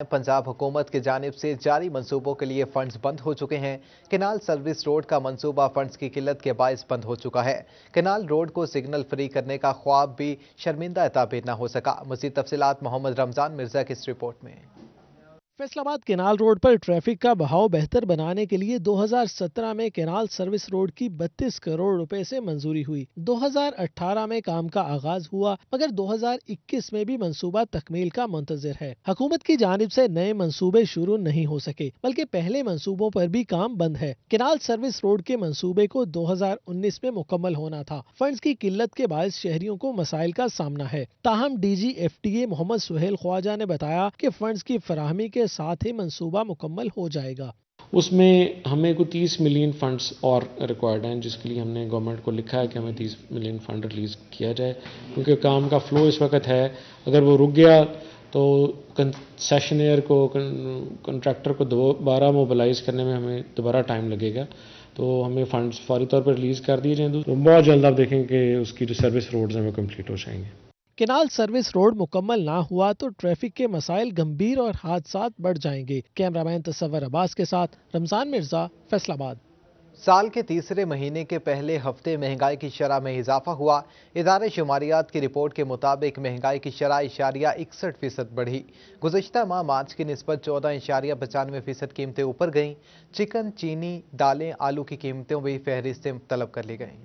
पंजाब हुकूमत की जानिब से जारी मंसूबों के लिए फंड्स बंद हो चुके हैं। केनाल सर्विस रोड का मंसूबा फंड्स की किल्लत के बायस बंद हो चुका है। केनाल रोड को सिग्नल फ्री करने का ख्वाब भी शर्मिंदा ताबीर न हो सका। मज़ीद तफसीलात मोहम्मद रमजान मिर्जा की इस रिपोर्ट में। फैसलाबाद केनाल रोड पर ट्रैफिक का बहाव बेहतर बनाने के लिए 2017 में केनाल सर्विस रोड की 32 करोड़ रुपए से मंजूरी हुई। 2018 में काम का आगाज हुआ, मगर 2021 में भी मंसूबा तकमील का मुंतजर है। हुकूमत की जानिब से नए मंसूबे शुरू नहीं हो सके, बल्कि पहले मंसूबों पर भी काम बंद है। केनाल सर्विस रोड के मंसूबे को 2019 में मुकम्मल होना था। फंड्स की किल्लत के बायस शहरियों को मसाइल का सामना है। ताहम DG FTA मोहम्मद सुहेल ख्वाजा ने बताया कि फंड्स की फराहमी के साथ ही मंसूबा मुकम्मल हो जाएगा। उसमें हमें को 30 मिलियन फंड्स और रिक्वायर्ड हैं, जिसके लिए हमने गवर्नमेंट को लिखा है कि हमें 30 मिलियन फंड रिलीज़ किया जाए, क्योंकि काम का फ्लो इस वक्त है। अगर वो रुक गया तो कंसेशनियर को, कंट्रैक्टर को दोबारा मोबिलाइज़ करने में हमें दोबारा टाइम लगेगा। तो हमें फंड्स फौरी तौर पर रिलीज़ कर दिए जाएँ तो बहुत जल्द आप देखें कि उसकी जो सर्विस रोड्स हैं वो कम्प्लीट हो जाएंगे। केनाल सर्विस रोड मुकम्मल ना हुआ तो ट्रैफिक के मसाइल गंभीर और हादसात बढ़ जाएंगे। कैमरामैन तस्वर अब्बास के साथ रमजान मिर्जा, फैसलाबाद। साल के तीसरे महीने के पहले हफ्ते महंगाई की शरह में इजाफा हुआ। इदारे शुमारियात की रिपोर्ट के मुताबिक महंगाई की शरह 61% बढ़ी। गुज़श्ता माह मार्च की निस्बत 14.95% कीमतें ऊपर गईं। चिकन, चीनी, दालें, आलू की कीमतों भी फहरिस्तें तलब कर ली गईं।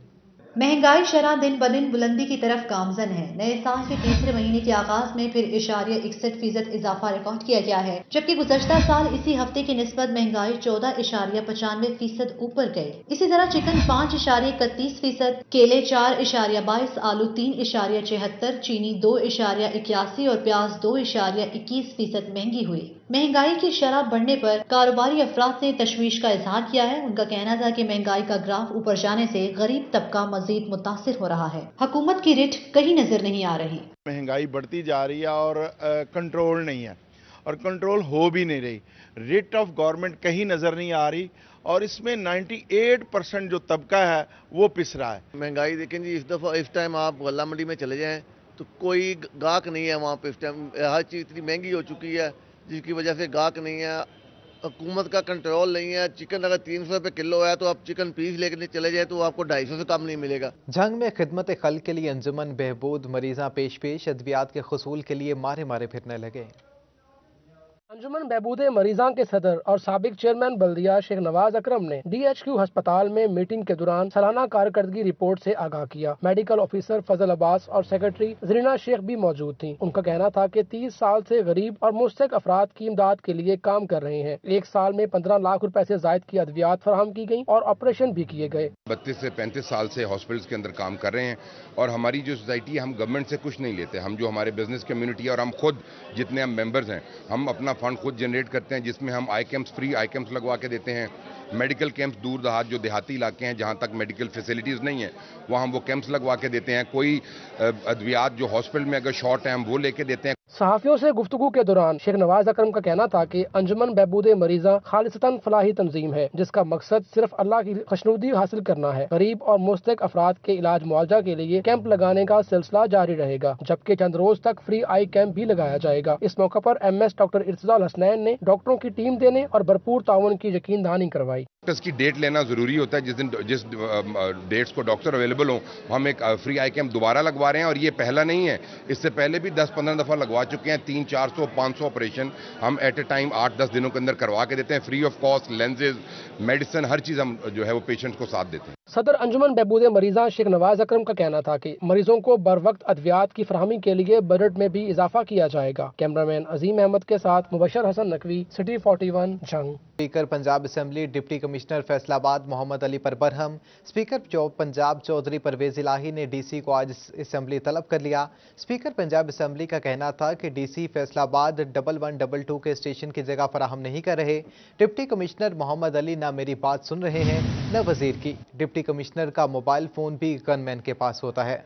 महंगाई शरह दिन ब दिन बुलंदी की तरफ गामजन है। नए साल के तीसरे महीने के आगाज में फिर 61% इजाफा रिकॉर्ड किया गया है, जबकि गुज़श्ता साल इसी हफ्ते की निस्बत महंगाई 14.95% ऊपर गई। इसी तरह चिकन 5.31%, केले 4.22%, आलू 3.76%, चीनी 2.81% और प्याज 2.21% महंगी हुई। महंगाई की शरह बढ़ने पर कारोबारी अफराद ने तशवीश का इजहार किया है। उनका कहना था कि महंगाई का ग्राफ ऊपर जाने से गरीब तबका मजीद मुतासिर हो रहा है। हुकूमत की रिट कहीं नजर नहीं आ रही। महंगाई बढ़ती जा रही है और कंट्रोल नहीं है, और कंट्रोल हो भी नहीं रही। रेट ऑफ गवर्नमेंट कहीं नजर नहीं आ रही, और इसमें 98% जो तबका है वो पिस रहा है। महंगाई देखें जी, इस टाइम आप गल्ला मंडी में चले जाएं तो कोई गाहक नहीं है वहाँ पे। इस टाइम हर चीज़ इतनी महंगी हो चुकी है, जिसकी वजह से गाहक नहीं है। हुकूमत का कंट्रोल नहीं है। चिकन अगर 300 रुपये किलो है तो आप चिकन पीस लेकर चले जाए तो आपको 250 से कम नहीं मिलेगा। जंग में खिदमत खल्क के लिए अंजुमन बहबूद मरीजा पेश अद्वियात के हुसूल के लिए मारे मारे फिरने लगे। अंजुमन बहबूद मरीज़ां के सदर और साबिक चेयरमैन बल्दिया शेख नवाज अकरम ने DHQ अस्पताल में मीटिंग के दौरान सालाना कारकर्दगी रिपोर्ट से आगाह किया। मेडिकल ऑफिसर फजल अब्बास और सेक्रेटरी जरीना शेख भी मौजूद थीं। उनका कहना था कि 30 साल से गरीब और मुस्तक अफराद की इमदाद के लिए काम कर रहे हैं। एक साल में 15 लाख रुपए से जायद की अद्वियात फराहम की गई और ऑपरेशन भी किए गए। 32 से 35 साल से हॉस्पिटल्स के अंदर काम कर रहे हैं, और हमारी जो सोसाइटी, हम गवर्नमेंट से कुछ नहीं लेते। हम जो हमारे बिजनेस कम्युनिटी और हम खुद जितने हम मेंबर्स हैं, हम अपना फंड खुद जनरेट करते हैं, जिसमें हम आई कैंप्स, फ्री आई कैंप्स लगवा के देते हैं। मेडिकल कैंप्स दूर दराज जो देहाती इलाके हैं जहां तक मेडिकल फैसिलिटीज़ नहीं है, वहां हम वो कैंप्स लगवा के देते हैं। कोई अद्वियात जो हॉस्पिटल में अगर शॉर्ट है हम वो लेके देते हैं। सहाफियों से गुफ्तगू के दौरान शेख नवाज अकरम का कहना था कि अंजुमन बहबूद मरीज़ा खालिसतन फलाही तंजीम है, जिसका मकसद सिर्फ अल्लाह की खुशनुदी हासिल करना है। गरीब और मुस्तक अफराद के इलाज मुआवजा के लिए कैंप लगाने का सिलसिला जारी रहेगा, जबकि चंद रोज तक फ्री आई कैंप भी लगाया जाएगा। इस मौके पर MS डॉक्टर इर्तिजाल हसनैन ने डॉक्टरों की टीम देने और भरपूर ताउन की यकीन दहानी करवाई। डॉक्टर्स की डेट लेना ज़रूरी होता है। जिस डेट्स को डॉक्टर अवेलेबल हो, हम एक फ्री आई कैंप दोबारा लगवा रहे हैं, और ये पहला नहीं है। इससे पहले भी 10-15 दफ़ा लगवा चुके हैं। 300-400-500 ऑपरेशन हम एट ए टाइम 8-10 दिनों के अंदर करवा के देते हैं, free of cost. Lenses, medicine, हर चीज़ हम जो है वो पेशेंट्स को साथ देते हैं। सदर अंजुमन बहबूद मरीज़ा शेख नवाज अकरम का कहना था कि मरीजों को बर वक्त अद्वियात की फराहमी के लिए बजट में भी इजाफा किया जाएगा। कैमरामैन अजीम अहमद के साथ Mubashar Hasan Naqvi, city 41, Jang. Speaker Punjab assembly deputy commissioner Faisalabad Mohammad Ali पर बरहम। स्पीकर पंजाब चौधरी परवेज इलाही ने DC को आज असम्बली तलब कर लिया। स्पीकर पंजाब असम्बली का कहना था कि DC फैसलाबाद 1122 के स्टेशन की जगह फराहम नहीं कर रहे। डिप्टी कमिश्नर मोहम्मद अली ना मेरी बात सुन रहे हैं न वजीर की। डिप्टी कमिश्नर का मोबाइल फोन भी गनमैन के पास होता है।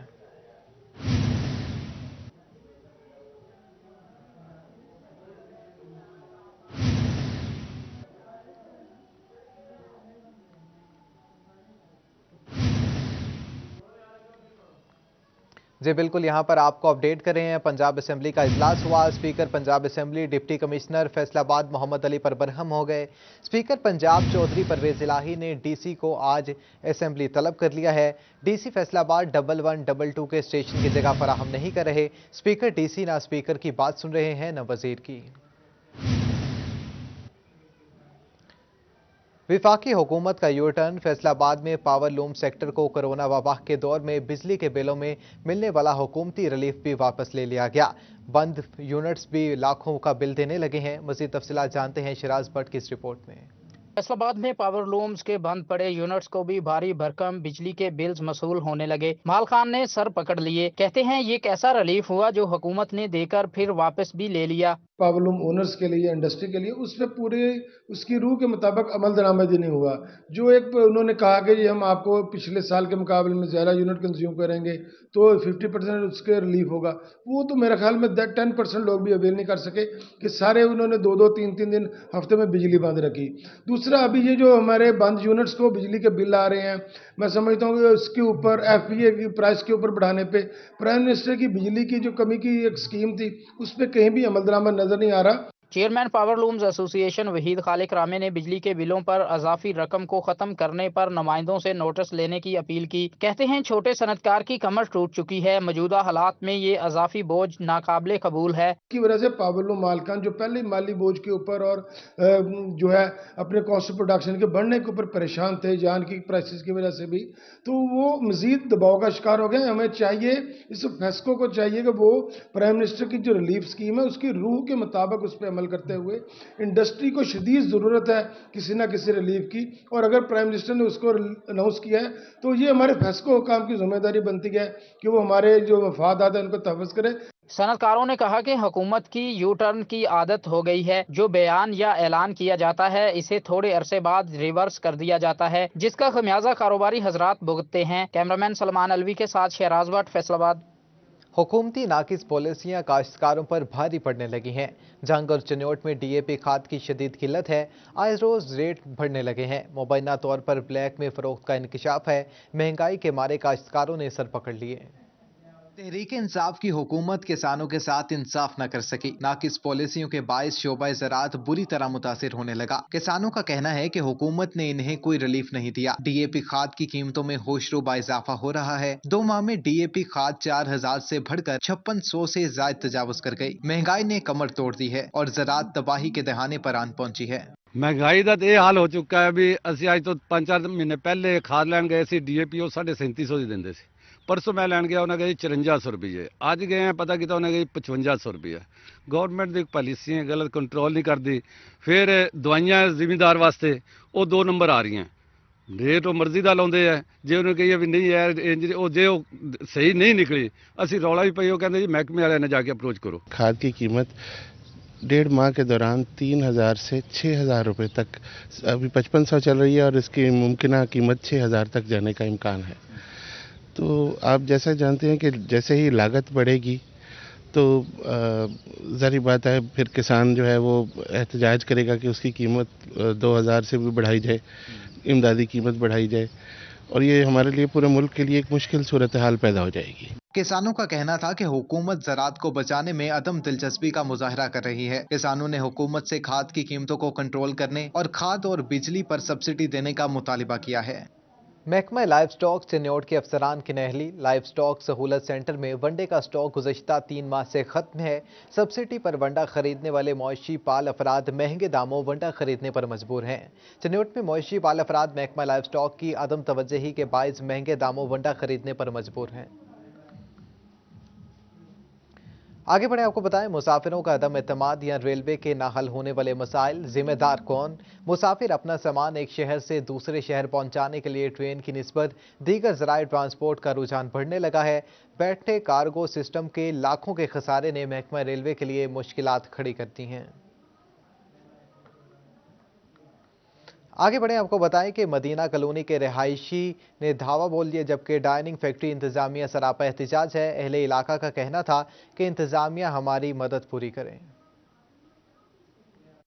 जी बिल्कुल, यहाँ पर आपको अपडेट कर रहे हैं। पंजाब असेंबली का इजलास हुआ। Speaker Punjab assembly deputy commissioner Faisalabad Mohammad Ali पर बरहम हो गए। स्पीकर पंजाब चौधरी परवेज इलाही ने डीसी को आज असेंबली तलब कर लिया है। डीसी फैसलाबाद 1122 के स्टेशन की जगह फराहम नहीं कर रहे। स्पीकर डीसी ना स्पीकर की बात सुन रहे हैं न वजीर की। विफाकी हुकूमत का यू टर्न। फैसलाबाद में पावर लूम सेक्टर को कोरोना वबा के दौर में बिजली के बिलों में मिलने वाला हुकूमती रिलीफ भी वापस ले लिया गया। बंद यूनिट्स भी लाखों का बिल देने लगे हैं। मजीद तफसीलात जानते हैं शिराज भट्ट की इस रिपोर्ट में। फैसलाबाद में पावर लूम्स के बंद पड़े यूनिट्स को भी भारी भरकम बिजली के बिल्स मसूल होने लगे। मालखान ने सर पकड़ लिए। कहते हैं ये कैसा रिलीफ हुआ जो हुकूमत ने देकर फिर वापस भी ले लिया। पावर लूम ओनर्स के लिए, इंडस्ट्री के लिए उस पर पूरे उसकी रूह के मुताबिक अमल दरामदी नहीं हुआ। जो एक उन्होंने कहा कि हम आपको पिछले साल के मुकाबले में ज़्यादा यूनिट कंज्यूम करेंगे तो 50% उसके रिलीफ होगा, वो तो मेरे ख्याल में 10% लोग भी अवेल नहीं कर सके कि सारे उन्होंने 2-2, 3-3 दिन हफ्ते में बिजली बंद रखी। दूसरा, अभी ये जो हमारे बंद यूनिट्स को बिजली के बिल आ रहे हैं, मैं समझता हूँ कि उसके ऊपर FPA की प्राइस के ऊपर बढ़ाने पे प्राइम मिनिस्टर की बिजली की जो कमी की एक स्कीम थी उस पर कहीं भी अमल दरामद नजर नहीं आ रहा। Chairman power looms association Waheed Khaliq Rame ने बिजली के बिलों पर अजाफी रकम को खत्म करने पर नुमाइंदों से नोटिस लेने की अपील की। कहते हैं छोटे सनतकार की कमर टूट चुकी है। मौजूदा हालात में ये अजाफी बोझ नाकाबिले कबूल है। की वजह से पावर लूम मालकान जो पहले माली बोझ के ऊपर और जो है अपने कॉस्ट ऑफ प्रोडक्शन के बढ़ने के ऊपर परेशान थे जान की प्राइसेस की वजह से भी, तो वो मजीद दबाव का शिकार हो गए। हमें चाहिए, इस फैसलों को चाहिए कि वो प्राइम मिनिस्टर की जो रिलीफ स्कीम है उसकी रूह के मुताबिक उस पर अमल करते हुए, इंडस्ट्री को शदीद ज़रूरत है किसी ना किसी रिलीफ की, और अगर प्राइम मिनिस्टर ने उसको अनाउंस किया है तो ये हमारे फैसलों काम की जिम्मेदारी बनती है कि वो हमारे जो मफादात है उनको तहफ़्फ़ुज़ करे। सनतकारों ने कहा कि हुकूमत की यू टर्न की आदत हो गई है। जो बयान या ऐलान किया जाता है इसे थोड़े अरसे बाद रिवर्स कर दिया जाता है, जिसका खमियाजा कारोबारी हजरात भुगतते हैं। कैमरामैन सलमान अलवी के साथ शहराज भट्ट, फैसलाबाद। हुकूमती नाकिस पॉलिसियां काश्तकारों पर भारी पड़ने लगी हैं। जंग और चन्योट में DAP खाद की शदीद किल्लत है। आए रोज रेट बढ़ने लगे हैं। मुबैना तौर पर ब्लैक में फरोख्त का इंकशाफ है। महंगाई के मारे काश्तकारों ने सर पकड़ लिए। तहरीक इंसाफ की हुकूमत किसानों के साथ इंसाफ न कर सकी। नाकिस पॉलिसियों के बायस शोबा ज़राअत बुरी तरह मुतासिर होने लगा। किसानों का कहना है कि हुकूमत ने इन्हें कोई रिलीफ नहीं दिया। DAP खाद की कीमतों में होशरुबा इजाफा हो रहा है। 2 माह में DAP खाद 4000 से बढ़कर 5600 से ज्यादा तजावुज कर गई। महंगाई ने कमर तोड़ दी है और ज़राअत तबाही के दहाने पर आन पहुंची है। महंगाई का ये हाल हो चुका है भी असं अज तो 5-4 महीने पहले खाद लैन गए सी। DAP वो 3750 ਦੀ ਦਿੰਦੇ ਸੀ। परसों मैं लैन गया उन्हें कही 5400 रुपये। अज गए हैं पता किया उन्हें कही 5500 रुपये। गौरमेंट की पॉलिसियां गलत कंट्रोल नहीं करती। फिर दवाइयां जिमीदार वास्ते वो 2 नंबर आ रही हैं। रेट वो मर्जी का लाते हैं। जे उन्हें कही भी नहीं है जे सही नहीं निकली असी रौला भी पई, वो कहते जी महकमे वाले ने जाके अप्रोच करो। खाद की कीमत 1.5 माह के दौरान 3000 से 6000 रुपये तक, अभी 5500 चल रही है और इसकी मुमकिन कीमत 6000 तक जाने का इम्कान है। तो आप जैसा जानते हैं कि जैसे ही लागत बढ़ेगी तो ज़ाहिर बात है फिर किसान जो है वो एहतजाज करेगा कि उसकी कीमत 2000 से भी बढ़ाई जाए, इमदादी कीमत बढ़ाई जाए, और ये हमारे लिए पूरे मुल्क के लिए एक मुश्किल सूरत हाल पैदा हो जाएगी। किसानों का कहना था कि हुकूमत ज़राअत को बचाने में अदम दिलचस्पी का मुजाहरा कर रही है। किसानों ने हुकूमत से खाद की कीमतों को कंट्रोल करने और खाद और बिजली पर सब्सिडी देने का मुतालिबा किया है। महकमा लाइव स्टॉक चन्योट के अफसरान की नहली। लाइव स्टॉक सहूलत सेंटर में वनडे का स्टॉक गुज़श्ता 3 माह से खत्म है। सब्सिडी पर वंडा खरीदने वाले मवेशी पाल अफराद महंगे दामों वंडा खरीदने पर मजबूर हैं। चन्योट में मवेशी पाल अफराद महकमा लाइव स्टॉक की अदम तवज्जही के बायस महंगे दामों वंडा खरीदने पर मजबूर हैं। आगे बढ़े आपको बताएं, मुसाफिरों का अदम एतमाद या रेलवे के ना हल होने वाले मसाइल, जिम्मेदार कौन? मुसाफिर अपना सामान एक शहर से दूसरे शहर पहुंचाने के लिए ट्रेन की निस्बत दीगर ज़राए ट्रांसपोर्ट का रुझान बढ़ने लगा है। बैठे कार्गो सिस्टम के लाखों के खसारे ने महकमा रेलवे के लिए मुश्किलात खड़ी कर दी हैं। आगे बढ़े आपको बताएं कि मदीना कॉलोनी के रिहायशी ने धावा बोल दिया, जबकि डाइनिंग फैक्ट्री इंतजामिया सरापा एहतिजाज है। अहले इलाका का कहना था कि इंतजामिया हमारी मदद पूरी करें।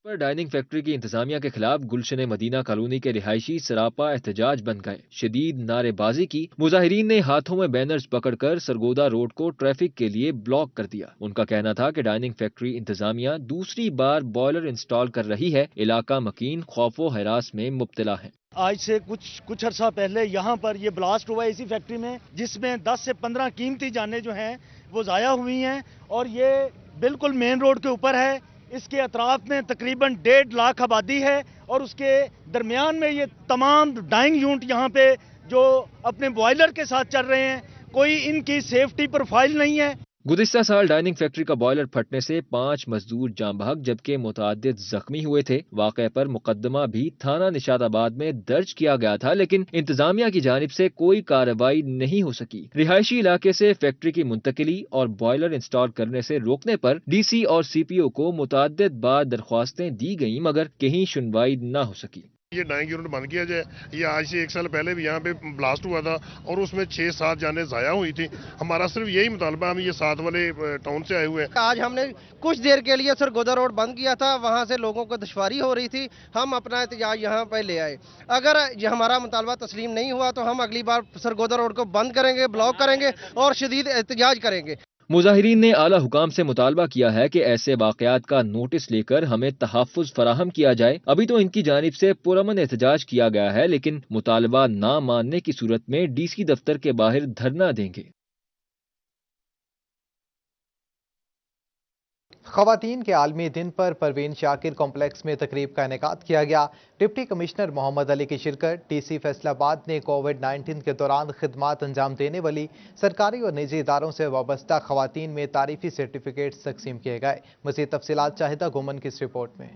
पर डाइनिंग फैक्ट्री की इंतजामिया के खिलाफ गुलशन मदीना कॉलोनी के रिहायशी सरापा एहतजाज बन गए। शदीद नारेबाजी की। मुजाहिरीन ने हाथों में बैनर्स पकड़कर सरगोदा रोड को ट्रैफिक के लिए ब्लॉक कर दिया। उनका कहना था कि डाइनिंग फैक्ट्री इंतजामिया दूसरी बार बॉयलर इंस्टॉल कर रही है। इलाका मकीन खौफो हरास में मुब्तला है। आज से कुछ अरसा पहले यहाँ पर ये ब्लास्ट हुआ इसी फैक्ट्री में, जिसमें 10 से 15 कीमती जानें जो हैं वो ज़ाया हुई हैं, और ये बिल्कुल मेन रोड के ऊपर है। इसके अतराफ में तकरीबन 1.5 लाख आबादी है, और उसके दरमियान में ये तमाम डाइंग यूनिट यहाँ पे जो अपने बॉयलर के साथ चल रहे हैं, कोई इनकी सेफ्टी प्रोफाइल नहीं है। गुज़िश्ता साल डाइनिंग फैक्ट्री का बॉयलर फटने से 5 मजदूर जाँ बहक जबकि मुतअद्दिद जख्मी हुए थे। वाक़े पर मुकदमा भी थाना निशाताबाद में दर्ज किया गया था, लेकिन इंतजामिया की जानिब से कोई कार्रवाई नहीं हो सकी। रिहायशी इलाके से फैक्ट्री की मुंतकिली और बॉयलर इंस्टॉल करने से रोकने पर डीसी और सीपीओ को मुतअद्दिद बार दरख्वास्तें दी गईं, मगर कहीं सुनवाई न हो सकी। ये डाइंग यूनिट बंद किया जाए। ये आज से 1 साल पहले भी यहाँ पे ब्लास्ट हुआ था और उसमें 6-7 जानें ज़ाया हुई थी। हमारा सिर्फ यही मुतालबा, हम ये साथ वाले टाउन से आए हुए हैं। आज हमने कुछ देर के लिए सरगोदा रोड बंद किया था, वहाँ से लोगों को दुश्वारी हो रही थी, हम अपना एहतजाज यहाँ पे ले आए। अगर ये हमारा मुतालबा तस्लीम नहीं हुआ तो हम अगली बार सरगोदा रोड को बंद करेंगे, ब्लॉक करेंगे और शदीद एहतजाज करेंगे। मुजाहिरीन ने आला हुकाम से मुतालबा किया है कि ऐसे वाक़यात का नोटिस लेकर हमें तहफ़्फ़ुज़ फराहम किया जाए। अभी तो इनकी जानिब से पुरअमन एहतजाज किया गया है, लेकिन मुतालबा ना मानने की सूरत में डीसी दफ्तर के बाहर धरना देंगे। ख़वातीन के आलमी दिन पर परवीन शाकिर कॉम्प्लेक्स में तकरीब का इनेकाद किया गया। डिप्टी कमिश्नर मोहम्मद अली की शिरकत। डीसी फैसलाबाद ने कोविड-19 के दौरान खिदमात अंजाम देने वाली सरकारी और निजी इदारों से वाबस्ता ख़वातीन में तारीफी सर्टिफिकेट तकसीम किए गए। मज़ीद तफसीलात शाहिदा गुमन की इस रिपोर्ट में।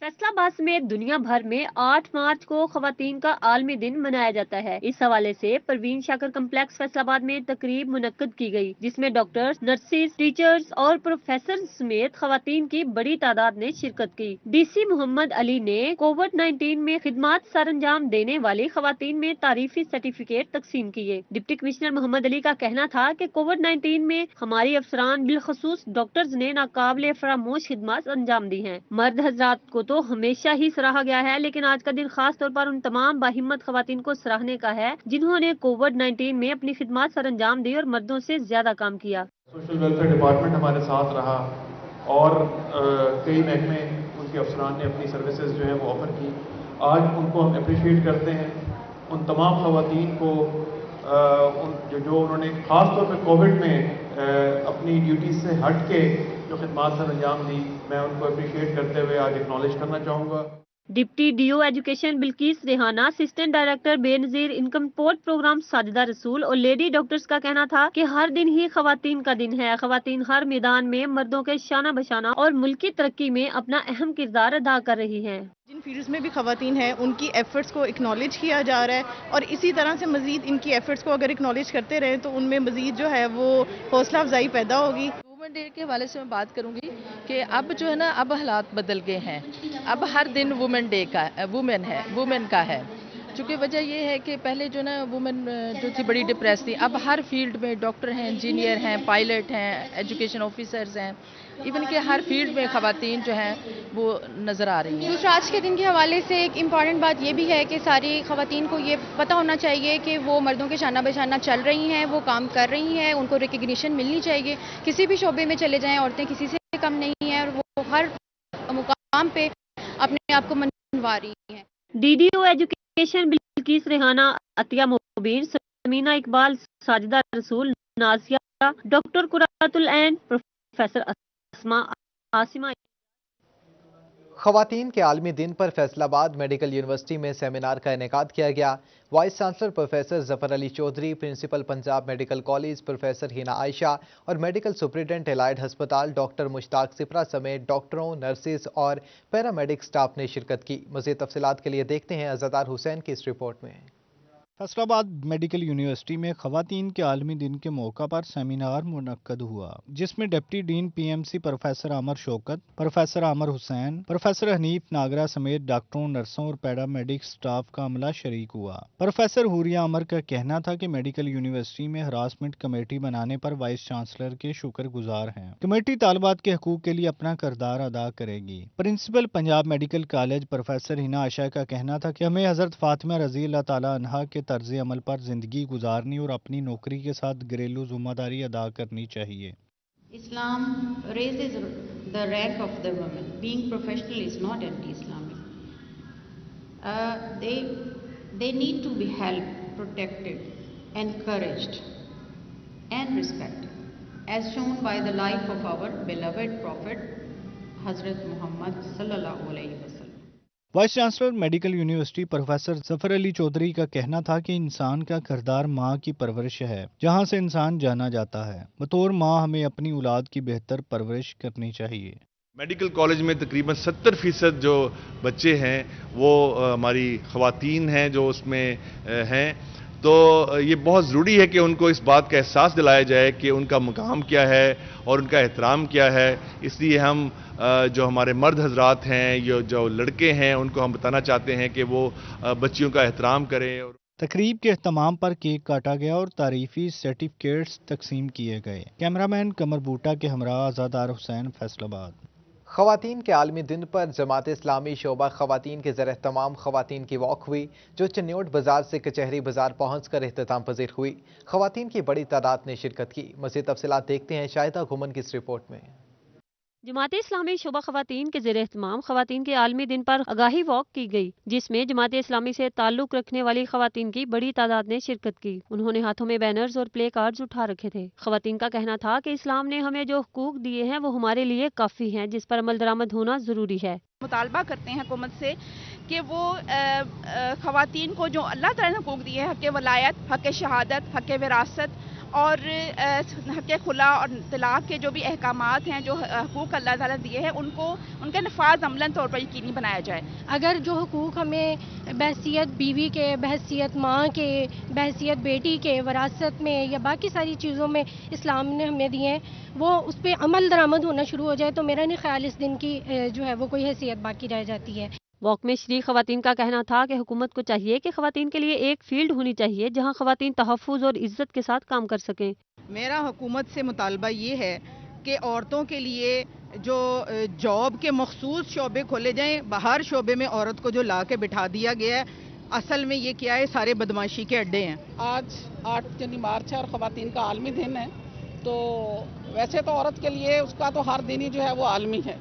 फैसलाबाद समेत दुनिया भर में 8 मार्च को ख़वातीन का आलमी दिन मनाया जाता है। इस हवाले से परवीन शाकिर कम्प्लेक्स फैसलाबाद में तकरीब मुनक्कद की गई, जिसमें डॉक्टर्स, नर्सिस, टीचर्स और प्रोफेसर समेत ख़वातीन की बड़ी तादाद ने शिरकत की। डीसी मोहम्मद अली ने कोविड-19 में खिदमात सरअंजाम देने वाली ख़वातीन में तारीफी सर्टिफिकेट तकसीम किए। डिप्टी कमिश्नर मोहम्मद अली का कहना था कि कोविड-19 में हमारी अफसरान बिलखसूस डॉक्टर्स ने नाकाबिले फरामोश खिदमात अंजाम दी हैं। मर्द हजरात को तो हमेशा ही सराहा गया है, लेकिन आज का दिन खास तौर पर उन तमाम बाहिम्मत खवातीन को सराहने का है जिन्होंने कोविड-19 में अपनी खिदमत सरअंजाम दी और मर्दों से ज्यादा काम किया। सोशल वेलफेयर डिपार्टमेंट हमारे साथ रहा और कई महकमे उनके अफसरान ने अपनी सर्विसेज जो है वो ऑफर की। आज उनको हम अप्रिशिएट करते हैं, उन तमाम खवातीन को जो उन्होंने खास तौर पर कोविड में अपनी ड्यूटी से हट के जो खिदमत सर अंजाम दी, मैं उनको अप्रिशिएट करते हुए आज एक्नॉलेज करना चाहूँगा। Deputy DO education Bilquis Rehana, assistant director Benazir, income support programme Sajida Rasool और लेडी डॉक्टर्स का कहना था कि हर दिन ही खवातीन का दिन है। खवातीन हर मैदान में मर्दों के शाना बशाना और मुल्की तरक्की में अपना अहम किरदार अदा कर रही हैं। जिन फील्ड्स में भी खवातीन हैं उनकी एफर्ट्स को एक्नॉलेज किया जा रहा है, और इसी तरह से मजीद इनकी एफर्ट्स को अगर एक्नॉलेज करते रहें तो उनमें मजीद जो है वो हौसला अफजाई पैदा होगी। वुमेन डे के हवाले से मैं बात करूंगी कि अब जो है ना, अब हालात बदल गए हैं। अब हर दिन वुमेन डे का वुमेन का है। चूँकि वजह ये है कि पहले जो ना वुमेन जो थी बड़ी डिप्रेस थी, अब हर फील्ड में डॉक्टर हैं, इंजीनियर हैं, पायलट हैं, एजुकेशन ऑफिसर्स हैं, इवन के हर फील्ड में खवातीन जो हैं वो नज़र आ रही हैं। दूसरा, आज के दिन के हवाले से एक इम्पॉर्टेंट बात ये भी है कि सारी खवातीन को ये पता होना चाहिए कि वो मर्दों के शाना बशाना चल रही हैं, वो काम कर रही हैं, उनको रिकग्निशन मिलनी चाहिए। किसी भी शोबे में चले जाएँ, औरतें किसी से कम नहीं हैं और वो हर मुकाम पे अपने आप को मनवा रही हैं। DDO education Bilquis Rehana, Atiya Mubeen, Samina Iqbal, Sajida Rasool, Nazia, doctor Quratul Ain, professor Asma, Asima. ख़वातीन के आलमी दिन पर फैसलाबाद मेडिकल यूनिवर्सिटी में सेमिनार का इनेकाद किया गया। Vice chancellor professor Zafar Ali Chaudhry, principal Punjab medical college professor Hina Ayesha और मेडिकल सुपरिटेंडेंट एलाइड हस्पताल डॉक्टर मुश्ताक सिपरा समेत डॉक्टरों, नर्सिस और पैरामेडिक स्टाफ ने शिरकत की। मज़ीद तफसीलात के लिए देखते हैं अज़ादार हुसैन की इस रिपोर्ट में। फैसला आबाद मेडिकल यूनिवर्सिटी में खवातीन के आलमी दिन के मौका पर सेमिनार मुनक्कद हुआ, जिसमें डिप्टी डीन पीएमसी प्रोफेसर आमर शौकत, प्रोफेसर आमर हुसैन, प्रोफेसर हनीफ नागरा समेत डॉक्टरों, नर्सों और पैरामेडिक स्टाफ का अमला शरीक हुआ। प्रोफेसर हुरिया अमर का कहना था कि मेडिकल यूनिवर्सिटी में हरासमेंट कमेटी बनाने पर वाइस चांसलर के शुक्रगुजार हैं। कमेटी तालिबात के हकूक के लिए अपना किरदार अदा करेगी। Principal Punjab medical college professor Hina Asha का कहना था कि हमें हजरत फातिमा रजी अल्लाह ताला अन्हा के तर्ज अमल पर जिंदगी गुजारनी और अपनी नौकरी के साथ घरेलू जिम्मेदारी अदा करनी चाहिए। Islam raises the rank of the women. Being professional is not anti-Islamic. They need to be helped, protected, encouraged, and respected, as shown by the life of our beloved Prophet Hazrat Muhammad sallallahu alaihi wasallam. Vice chancellor medical university professor Zafar Ali Chaudhry का कहना था कि इंसान का किरदार माँ की परवरिश है, जहाँ से इंसान जाना जाता है। बतौर माँ हमें अपनी औलाद की बेहतर परवरिश करनी चाहिए। मेडिकल कॉलेज में तकरीबन 70% जो बच्चे हैं वो हमारी ख़वातीन हैं जो उसमें हैं, तो ये बहुत ज़रूरी है कि उनको इस बात का एहसास दिलाया जाए कि उनका मुकाम क्या है और उनका एहतराम क्या है। इसलिए हम जो हमारे मर्द हजरात हैं, जो लड़के हैं, उनको हम बताना चाहते हैं कि वो बच्चियों का एहतराम करें। तकरीब के अख्ताम पर केक काटा गया और तारीफी सर्टिफिकेट्स तकसीम किए गए। कैमरामैन कमर बूटा के हमरा आज़ादार हुसैन, फैसलाबाद। खवातीन के आलमी दिन पर जमात इस्लामी शोबा खवातीन के ज़र तमाम खवातीन की वॉक हुई, जो चन्योट बाजार से कचहरी बाजार पहुँच कर एहतमाम पजीर हुई। खवातीन की बड़ी तादाद ने शिरकत की। मज़ीद तफसीलात देखते हैं शाहिदा घुमन की इस रिपोर्ट में। जमात इस्लामी शोबा खवातीन के ज़ेर एहतमाम खवातीन के आलमी दिन पर आगाही वॉक की गई, जिसमें जमात इस्लामी से ताल्लुक रखने वाली खवातीन की बड़ी तादाद ने शिरकत की। उन्होंने हाथों में बैनर्स और प्ले कार्ड्स उठा रखे थे। खवातीन का कहना था कि इस्लाम ने हमें जो हुकूक दिए हैं वो हमारे लिए काफ़ी हैं, जिस पर अमल दरामद होना ज़रूरी है। मुतालबा करते हैं हुकूमत से कि वो खवातीन को जो अल्लाह ताला ने हुकूक दिए हैं, हक़ वलायत, हक़ शहादत, हक़ विरासत और हक़ खुला और तलाक के जो भी अहकामात हैं, जो हुकूक अल्लाह ताला दिए हैं, उनको उनका नफाज अमलन तौर पर यकीनी बनाया जाए। अगर जो हुकूक हमें बहसियत बीवी के, बहसियत माँ के, बहसियत बेटी के, वरासत में या बाकी सारी चीज़ों में इस्लाम ने हमें दिए हैं, वो उस पर अमल दरामद होना शुरू हो जाए तो मेरा नहीं ख्याल इस दिन की जो है वो कोई हैसियत बाकी रह जाती है। वॉक में शरीक खवातीन का कहना था कि हुकूमत को चाहिए कि खवातीन के लिए एक फील्ड होनी चाहिए जहां खवातीन तहफ़्फ़ुज़ और इज्जत के साथ काम कर सकें। मेरा हुकूमत से मुतालबा ये है कि औरतों के लिए जो जॉब के मखसूस शोबे खोले जाएं, बाहर शोबे में औरत को जो ला के बिठा दिया गया है, असल में ये क्या है, सारे बदमाशी के अड्डे हैं। आज 8 मार्च है और खवातीन का आलमी दिन है, तो वैसे तो औरत के लिए उसका तो हर दिन ही जो है वो आलमी है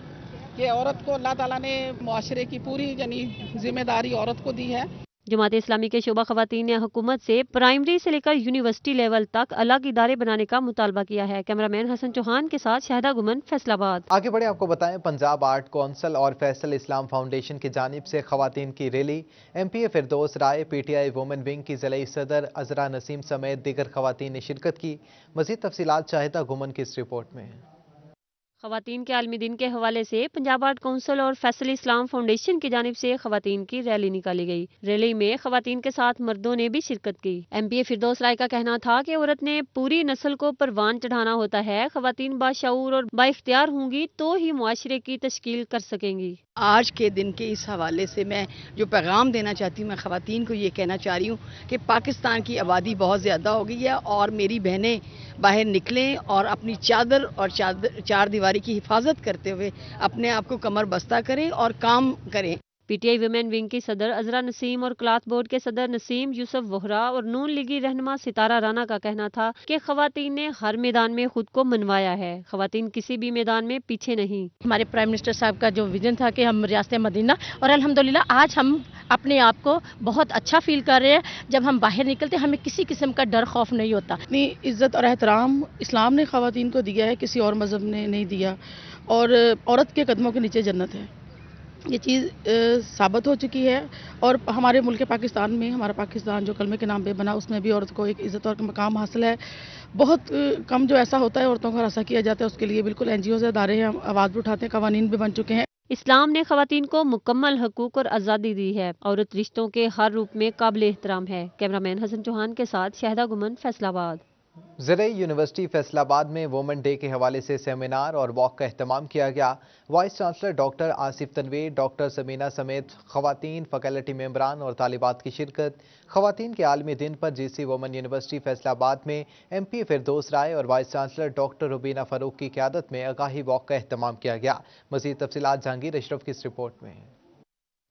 कि औरत को अल्लाह ताला ने मुआशरे की पूरी यानी जिम्मेदारी औरत को दी है। जमात इस्लामी के शोबा खवातीन ने हुकूमत से प्राइमरी से लेकर यूनिवर्सिटी लेवल तक अलग इदारे बनाने का मुतालबा किया है। कैमरामैन हसन चौहान के साथ शाहिदा गुमन, फैसलाबाद। आगे बढ़े आपको बताएं, पंजाब आर्ट कौंसिल और फैसल इस्लाम फाउंडेशन की जानिब से खवातीन की रैली, MPA फिरदौस राय, PTI वुमेन विंग की ज़िला सदर अजरा नसीम समेत दीगर खवातीन ने शिरकत की। मज़ीद तफसीलात शाहिदा गुमन की इस रिपोर्ट में। खवातीन के आलमी दिन के हवाले से पंजाब आर्ट काउंसिल और फैसल इस्लाम फाउंडेशन की जानिब से खवातीन की रैली निकाली गई। रैली में खवातीन के साथ मर्दों ने भी शिरकत की। MPA फिरदौस राय का कहना था कि औरत ने पूरी नस्ल को परवान चढ़ाना होता है। खवातीन बाशऊर और बाइख्तियार होंगी तो ही मुआशरे की तश्कील कर सकेंगी। आज के दिन के इस हवाले से मैं जो पैगाम देना चाहती हूँ, मैं ख़वातीन को ये कहना चाह रही हूँ कि पाकिस्तान की आबादी बहुत ज़्यादा हो गई है और मेरी बहनें बाहर निकलें और अपनी चादर और चार दीवारी की हिफाजत करते हुए अपने आप को कमर बस्ता करें और काम करें। PTI वुमेन विंग की सदर अजरा नसीम और क्लाथ बोर्ड के सदर नसीम यूसुफ वोहरा और नून लीगी रहनुमा सितारा राना का कहना था कि खवातीन ने हर मैदान में खुद को मनवाया है। खवातीन किसी भी मैदान में पीछे नहीं। हमारे प्राइम मिनिस्टर साहब का जो विजन था कि हम रियासत मदीना, और अल्हम्दुलिल्लाह आज हम अपने आप को बहुत अच्छा फील कर रहे हैं। जब हम बाहर निकलते हमें किसी किस्म का डर खौफ नहीं होता। अपनी इज्जत और एहतराम इस्लाम ने खवातीन को दिया है, किसी और मजहब ने नहीं दिया, और औरत के कदमों के नीचे जन्नत है। ये चीज़ साबित हो चुकी है और हमारे मुल्क पाकिस्तान में, हमारा पाकिस्तान जो कलमे के नाम पे बना, उसमें भी औरत को एक इज़्ज़त और मकाम हासिल है। बहुत कम जो ऐसा होता है औरतों को हरासा किया जाता है, उसके लिए बिल्कुल NGO से अदारे हैं, आवाज़ भी उठाते हैं, कवानीन भी बन चुके हैं। اسلام نے خواتین کو مکمل حقوق اور آزادی دی ہے۔ عورت رشتوں کے ہر روپ میں قابل احترام ہے۔ کیمرامین حسن چوہان کے ساتھ شاہدہ گمن، فیصل آباد۔ زرعی یونیورسٹی فیصل آباد میں وومن ڈے کے حوالے سے سیمینار اور واک کا اہتمام کیا گیا۔ Vice chancellor doctor Asif Tanveer, doctor Samina سمیت خواتین فیکلٹی ممبران اور طالبات کی شرکت۔ خواتین کے عالمی دن پر جی سی وومن یونیورسٹی فیصل آباد میں ایم پی فردوس رائے اور وائس چانسلر ڈاکٹر ربینہ فاروق کی قیادت میں آگاہی واک کا اہتمام کیا گیا۔ مزید تفصیلات جہانگیر اشرف کی اس رپورٹ میں۔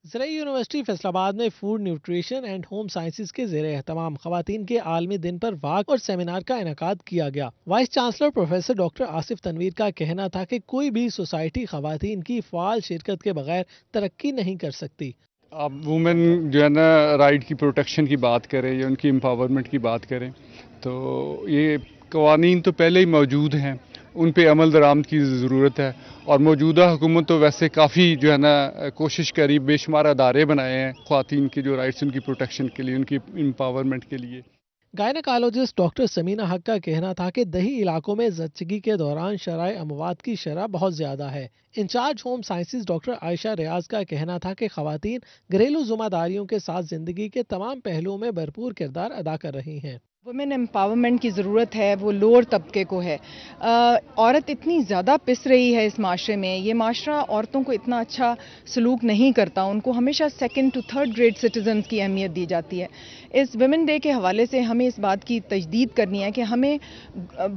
زرعی یونیورسٹی فیصل آباد میں food nutrition and home sciences کے زیر اہتمام خواتین کے عالمی دن پر واک اور سیمینار کا انعقاد کیا گیا۔ Vice chancellor professor doctor Asif Tanveer کا کہنا تھا کہ کوئی بھی سوسائٹی خواتین کی فعال شرکت کے بغیر ترقی نہیں کر سکتی۔ اب وومن جو ہے نا رائٹ کی پروٹیکشن کی بات کریں یا ان کی امپاورمنٹ کی بات کریں تو یہ قوانین تو پہلے ہی موجود ہیں، ان پہ عمل درآمد کی ضرورت ہے، اور موجودہ حکومت تو ویسے کافی جو ہے نا کوشش کری، بے شمار ادارے بنائے ہیں خواتین کے جو رائٹس ان کی پروٹیکشن کے لیے، ان کی امپاورمنٹ کے لیے۔ گائنیکالوجسٹ ڈاکٹر سمینہ حق کا کہنا تھا کہ دیہی علاقوں میں زچگی کے دوران شرائع اموات کی شرح بہت زیادہ ہے۔ انچارج ہوم سائنسز ڈاکٹر عائشہ ریاض کا کہنا تھا کہ خواتین گھریلو ذمہ داریوں کے ساتھ زندگی کے تمام پہلوؤں میں بھرپور کردار ادا کر رہی ہیں۔ وومن امپاورمنٹ کی ضرورت ہے، وہ لوور طبقے کو ہے۔ عورت اتنی زیادہ پس رہی ہے اس معاشرے میں، یہ معاشرہ عورتوں کو اتنا اچھا سلوک نہیں کرتا، ان کو ہمیشہ second to third grade citizens کی اہمیت دی جاتی ہے۔ اس ویمن ڈے کے حوالے سے ہمیں اس بات کی تجدید کرنی ہے کہ ہمیں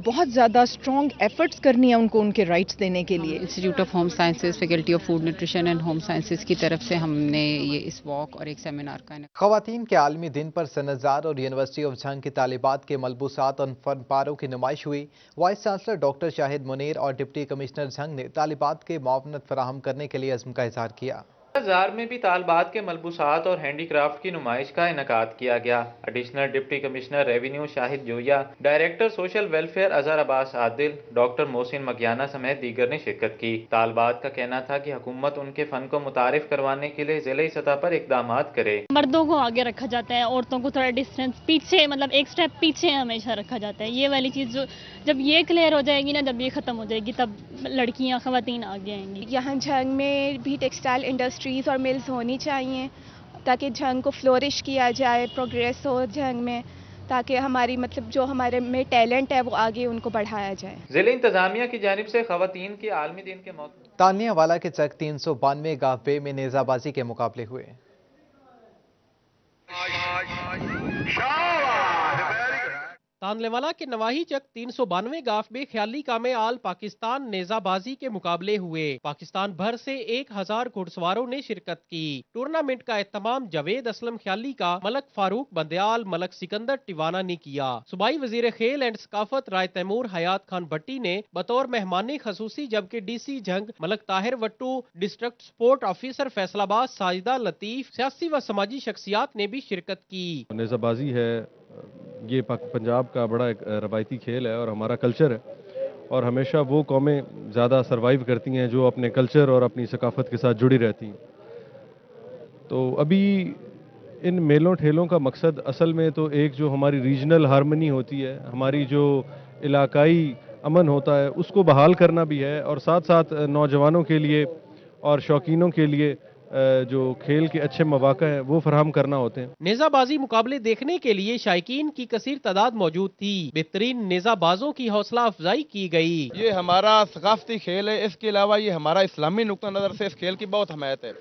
بہت زیادہ اسٹرانگ ایفرٹس کرنی ہے ان کو ان کے رائٹس دینے کے لیے۔ Institute of home sciences, faculty of food nutrition and home sciences کی طرف سے ہم نے یہ اس واک اور ایک سیمینار کا خواتین کے عالمی دن پر صنعتزار اور یونیورسٹی آف جھنگ کی طالبات کے ملبوسات اور فن پاروں کی نمائش ہوئی۔ وائس چانسلر ڈاکٹر شاہد منیر اور ڈپٹی کمشنر جھنگ نے طالبات کے معاونت فراہم کرنے کے لیے عزم کا اظہار کیا۔ بازار میں بھی طالبات کے ملبوسات اور ہینڈی کرافٹ کی نمائش کا انعقاد کیا گیا۔ ایڈیشنل ڈپٹی کمشنر ریونیو شاہد جویا، ڈائریکٹر سوشل ویلفیئر اظہر عباس عادل، ڈاکٹر محسن مکیانہ سمیت دیگر نے شرکت کی۔ طالبات کا کہنا تھا کہ حکومت ان کے فن کو متعارف کروانے کے لیے ضلعی سطح پر اقدامات کرے۔ مردوں کو آگے رکھا جاتا ہے، عورتوں کو تھوڑا ڈسٹینس پیچھے، مطلب ایک سٹیپ پیچھے ہمیشہ رکھا جاتا ہے۔ یہ والی چیز جب یہ کلیئر ہو جائے گی نا، جب یہ ختم ہو جائے گی، تب لڑکیاں خواتین آگے آئیں گی۔ یہاں جھنگ میں بھی ٹیکسٹائل انڈسٹریز اور ملز ہونی چاہیے تاکہ جھنگ کو فلورش کیا جائے، پروگریس ہو جھنگ میں، تاکہ ہماری مطلب جو ہمارے میں ٹیلنٹ ہے وہ آگے ان کو بڑھایا جائے۔ ضلع انتظامیہ کی جانب سے خواتین کے عالمی دن کے موقع تانیہ والا کے چک 392 گاف بے میں نیزہ بازی کے مقابلے ہوئے۔ تانلےوالا کے نواحی چک 392 گاف میں خیالی کا میں آل پاکستان نیزہ بازی کے مقابلے ہوئے۔ پاکستان بھر سے 1000 گھڑ سواروں نے شرکت کی۔ ٹورنامنٹ کا اہتمام جاوید اسلم خیالی کا، ملک فاروق بندیال، ملک سکندر ٹیوانا نے کیا۔ صوبائی وزیر کھیل اینڈ ثقافت رائے تیمور حیات خان بھٹی نے بطور مہمان خصوصی، جبکہ ڈی سی جھنگ ملک Tahir وٹو، district support officer Faisal آباد ساجدہ لطیف، سیاسی و سماجی شخصیات نے بھی شرکت کی۔ نیزہ بازی ہے، یہ پنجاب کا بڑا ایک روایتی کھیل ہے اور ہمارا کلچر ہے، اور ہمیشہ وہ قومیں زیادہ سروائیو کرتی ہیں جو اپنے کلچر اور اپنی ثقافت کے ساتھ جڑی رہتی ہیں۔ تو ابھی ان میلوں ٹھیلوں کا مقصد اصل میں تو ایک جو ہماری ریجنل ہارمنی ہوتی ہے، ہماری جو علاقائی امن ہوتا ہے، اس کو بحال کرنا بھی ہے، اور ساتھ ساتھ نوجوانوں کے لیے اور شوقینوں کے لیے جو کھیل کے اچھے مواقع ہیں وہ فراہم کرنا ہوتے ہیں۔ نیزہ بازی مقابلے دیکھنے کے لیے شائقین کی کثیر تعداد موجود تھی۔ بہترین نیزہ بازوں کی حوصلہ افزائی کی گئی۔ یہ ہمارا ثقافتی کھیل ہے، اس کے علاوہ یہ ہمارا اسلامی نقطہ نظر سے اس کھیل کی بہت حمایت ہے۔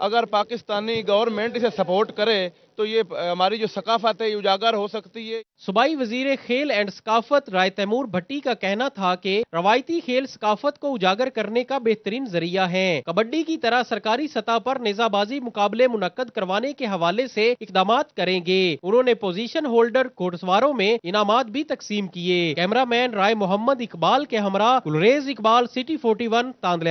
اگر پاکستانی گورنمنٹ اسے سپورٹ کرے تو یہ ہماری جو ثقافت ہے یہ اجاگر ہو سکتی ہے۔ صوبائی وزیر کھیل اینڈ ثقافت رائے تیمور بھٹی کا کہنا تھا کہ روایتی کھیل ثقافت کو اجاگر کرنے کا بہترین ذریعہ ہے۔ کبڈی کی طرح سرکاری سطح پر نیزہ بازی مقابلے منعقد کروانے کے حوالے سے اقدامات کریں گے۔ انہوں نے پوزیشن ہولڈر گھوڑ سواروں میں انعامات بھی تقسیم کیے۔ کیمرہ مین رائے محمد اقبال کے ہمراہ گلریز اقبال، سٹی 41 تاندلے۔